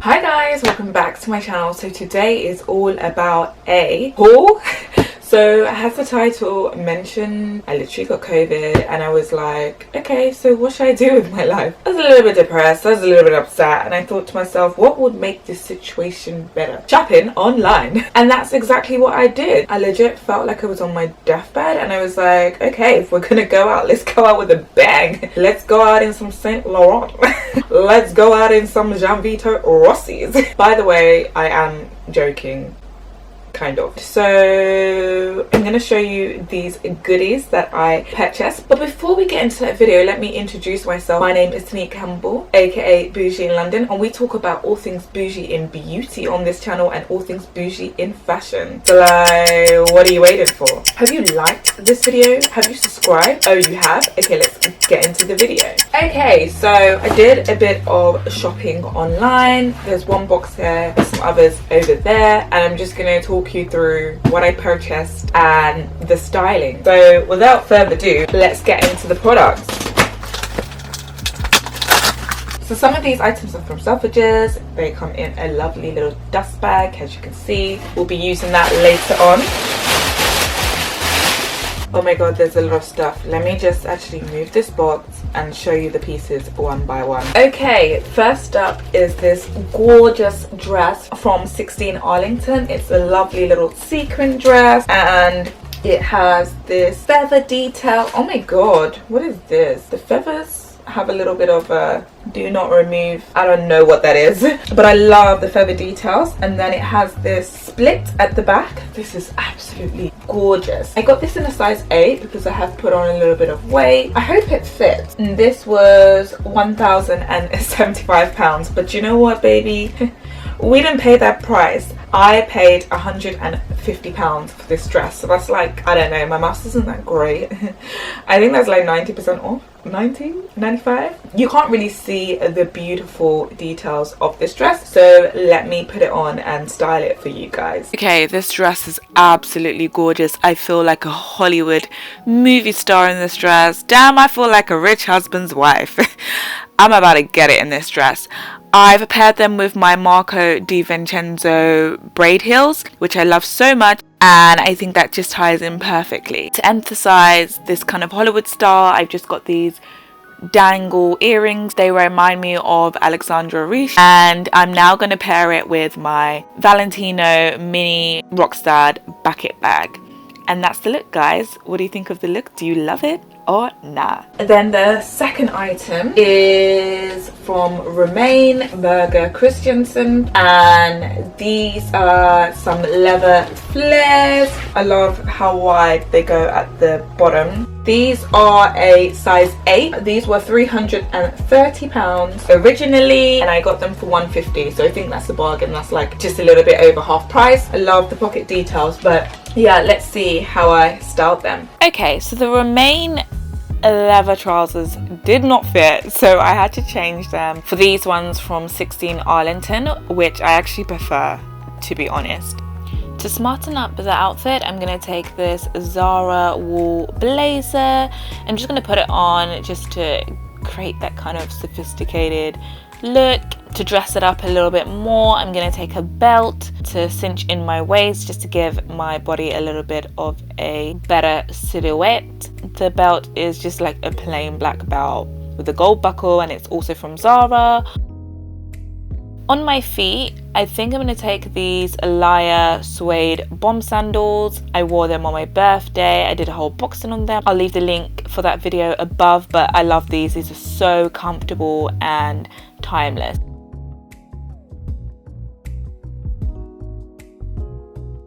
Hi guys, welcome back to my channel. So today is all about a haul. So as the title mentioned, I literally got COVID and I was like, okay, so what should I do with my life? I was a little bit depressed, I was a little bit upset, and I thought to myself, what would make this situation better? Shopping online. And that's exactly what I did. I legit felt like I was on my deathbed and I was like, okay, if we're gonna go out, let's go out with a bang. Let's go out in some Saint Laurent. Let's go out in some Jean Vito Rossi's. By the way, I am joking. Kind of. So I'm going to show you these goodies that I purchased, but before we get into that video, let me introduce myself. My name is Tonique Campbell, aka Bouji in London, and we talk about all things bougie in beauty on this channel and all things bougie in fashion. So like, what are you waiting for? Have you liked this video? Have you subscribed? Oh, you have? Okay, let's get into the video. Okay, so I did a bit of shopping online. There's one box here, there's some others over there, and I'm just going to talk you through what I purchased and the styling. So without further ado, let's get into the products. So some of these items are from Selfridges. They come in a lovely little dust bag, as you can see. We'll be using that later on. Oh my god, there's a lot of stuff. Let me just actually move this box and show you the pieces one by one. Okay, first up is this gorgeous dress from 16 Arlington. It's a lovely little sequin dress and it has this feather detail. Oh my god, what is this? The feathers have a little bit of a do not remove. I don't know what that is, but I love the feather details. And then it has this split at the back. This is absolutely gorgeous. I got this in a size 8 because I have put on a little bit of weight. I hope it fits. And this was £1,075, but you know what, baby? We didn't pay that price. I paid £150 for this dress. So that's like, I don't know, my maths isn't that great. I think that's like 90% off. 95. You can't really see the beautiful details of this dress, so let me put it on and style it for you guys. Okay, this dress is absolutely gorgeous. I feel like a Hollywood movie star in this dress. Damn, I feel like a rich husband's wife. I'm about to get it in this dress. I've paired them with my Marco di Vincenzo braid heels, which I love so much, and I think that just ties in perfectly. To emphasize this kind of Hollywood star, I've just got these dangle earrings. They remind me of Alexandra Riche, and I'm now going to pair it with my Valentino mini Rockstud bucket bag. And that's the look, guys. What do you think of the look? Do you love it or nah? And then the second item is from Ramie, Birger Christensen, and these are some leather flares. I love how wide they go at the bottom. These are a size 8. These were £330 originally, and I got them for £150, so I think that's a bargain. That's like just a little bit over half price. I love the pocket details, but yeah, let's see how I styled them. Okay, so the Ramie leather trousers did not fit, so I had to change them for these ones from 16 Arlington, which I actually prefer, to be honest. To smarten up the outfit, I'm going to take this Zara wool blazer. I'm just going to put it on just to create that kind of sophisticated look. To dress it up a little bit more, I'm going to take a belt to cinch in my waist just to give my body a little bit of a better silhouette. The belt is just like a plain black belt with a gold buckle, and it's also from Zara. On my feet, I think I'm going to take these Alaia suede bomb sandals. I wore them on my birthday. I did a whole boxing on them. I'll leave the link for that video above, but I love these. These are so comfortable and timeless.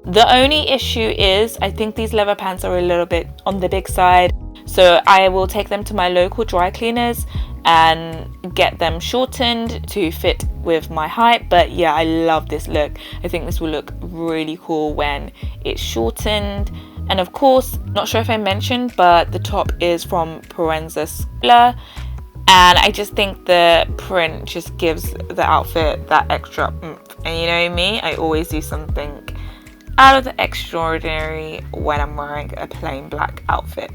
The only issue is I think these leather pants are a little bit on the big side, so I will take them to my local dry cleaners and get them shortened to fit with my height. But yeah, I love this look. I think this will look really cool when it's shortened. And of course, not sure if I mentioned, but the top is from Proenza Schouler, and I just think the print just gives the outfit that extra oomph. And you know me, I always do something out of the extraordinary when I'm wearing a plain black outfit.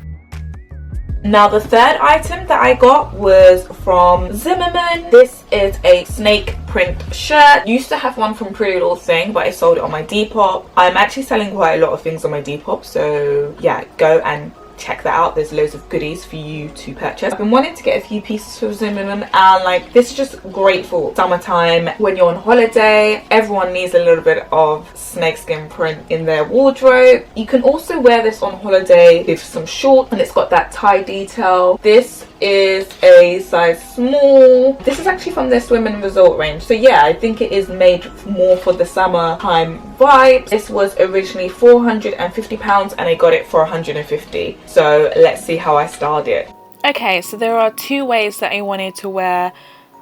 Now the third item that I got was from Zimmerman. This is a snake print shirt. Used to have one from Pretty Little Thing, but I sold it on my Depop. I'm actually selling quite a lot of things on my Depop, so yeah, go and check that out. There's loads of goodies for you to purchase. I've been wanting to get a few pieces for Zimmerman, and like, this is just great for summertime when you're on holiday. Everyone needs a little bit of snakeskin print in their wardrobe. You can also wear this on holiday with some shorts, and it's got that tie detail. This is a size small. This is actually from their swim and resort range, so yeah, I think it is made more for the summertime vibe. This was originally £450 and I got it for £150, so let's see how I styled it. Okay, so there are two ways that I wanted to wear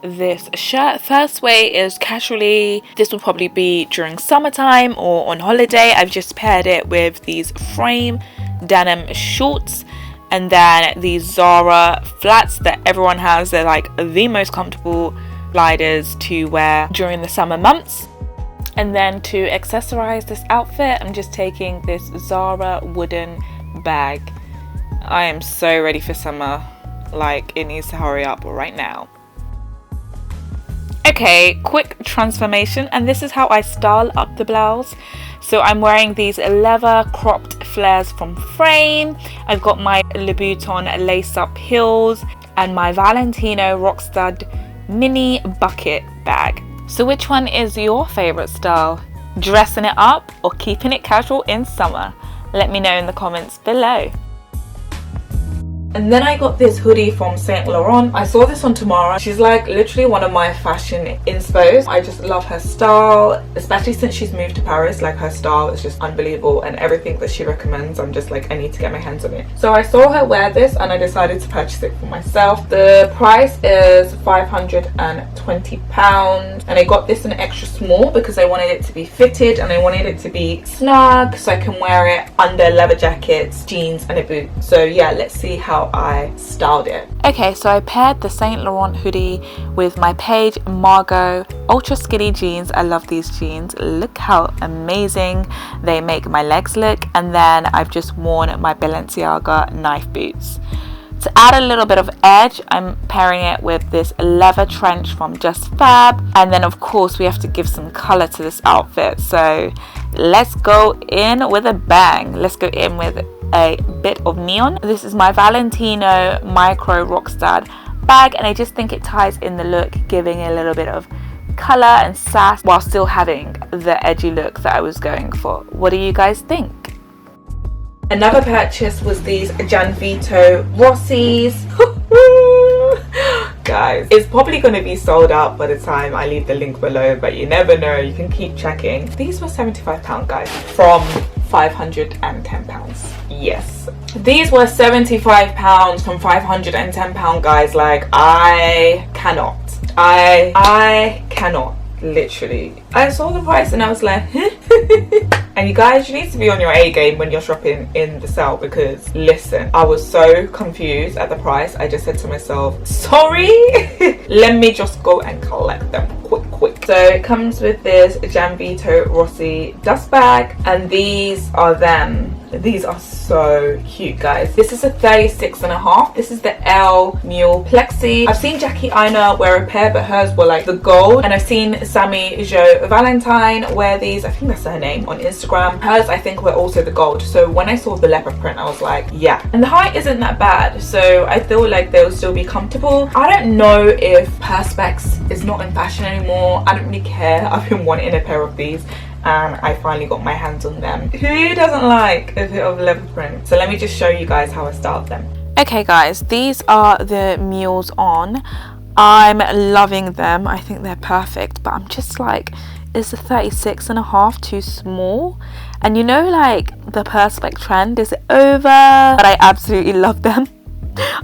this shirt. First way is casually. This will probably be during summertime or on holiday. I've just paired it with these frame denim shorts and then these Zara flats that everyone has. They're like the most comfortable gliders to wear during the summer months. And then to accessorize this outfit, I'm just taking this Zara wooden bag. I am so ready for summer. Like, it needs to hurry up right now. Okay, quick transformation, and this is how I style up the blouse. So I'm wearing these leather cropped flares from Frame. I've got my Louboutin lace up heels and my Valentino Rockstud mini bucket bag. So which one is your favorite style? Dressing it up or keeping it casual in summer? Let me know in the comments below. And then I got this hoodie from Saint Laurent. I saw this on Tamara. She's like literally one of my fashion inspos. I just love her style, especially since she's moved to Paris. Like, her style is just unbelievable, and everything that she recommends, I'm just like, I need to get my hands on it. So I saw her wear this and I decided to purchase it for myself. The price is £520, and I got this in extra small because I wanted it to be fitted and I wanted it to be snug so I can wear it under leather jackets, jeans and a boot. So yeah, let's see how I styled it. Okay, so I paired the Saint Laurent hoodie with my Beige Margot ultra skinny jeans. I love these jeans. Look how amazing they make my legs look. And then I've just worn my Balenciaga knife boots. To add a little bit of edge, I'm pairing it with this leather trench from Just Fab. And then of course we have to give some color to this outfit. So let's go in with a bang. Let's go in with a bit of neon. This is my Valentino micro Rockstud bag, and I just think it ties in the look, giving a little bit of color and sass while still having the edgy look that I was going for. What do you guys think? Another purchase was these Gianvito Rossi's. Guys, it's probably going to be sold out by the time I leave the link below, but you never know, you can keep checking. These were £75, guys, from £510. Yes, these were £75 from £510, guys. Like, I cannot, literally. I saw the price and I was like and you guys, you need to be on your A game when you're shopping in the sale, because listen, I was so confused at the price. I just said to myself, sorry, let me just go and collect them quick. So it comes with this Gianvito Rossi dust bag, and these are them. These are so cute, guys. This is a 36.5. This is the L Mule Plexi. I've seen Jackie Aina wear a pair, but hers were like the gold, and I've seen Sammy Jo Valentine wear these, I think that's her name, on Instagram. Hers I think were also the gold. So when I saw the leopard print, I was like, yeah. And the height isn't that bad, so I feel like they'll still be comfortable. I don't know if Perspex is not in fashion anymore. I don't really care. I've been wanting a pair of these and I finally got my hands on them. Who doesn't like a bit of leopard print? So let me just show you guys how I styled them. Okay guys, these are the mules on. I'm loving them. I think they're perfect, but I'm just like, is the 36.5 too small? And you know, like, the Perspex trend is over, but I absolutely love them.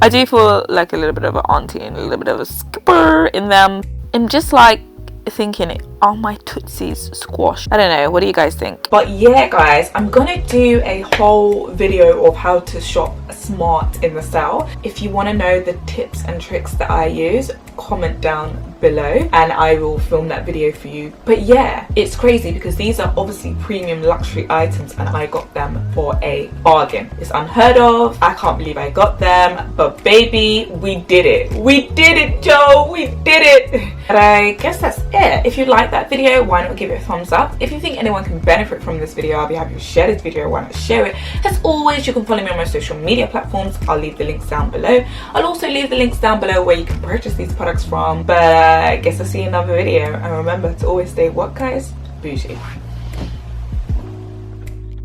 I do feel like a little bit of an auntie and a little bit of a skipper in them. I'm just like thinking, are my tootsies squashed? I don't know, what do you guys think? But yeah guys, I'm gonna do a whole video of how to shop smart in the sale. If you want to know the tips and tricks that I use, comment down below and I will film that video for you. But yeah, it's crazy because these are obviously premium luxury items and I got them for a bargain. It's unheard of. I can't believe I got them, but baby, we did it. We did it, Joe. We did it. But I guess that's it. If you like that video, why not give it a thumbs up? If you think anyone can benefit from this video, I'll be happy to share this video. Why not share it? As always, you can follow me on my social media platforms. I'll leave the links down below. I'll also leave the links down below where you can purchase these products from. But I guess I'll see you in another video. And remember to always stay what, guys? Bougie.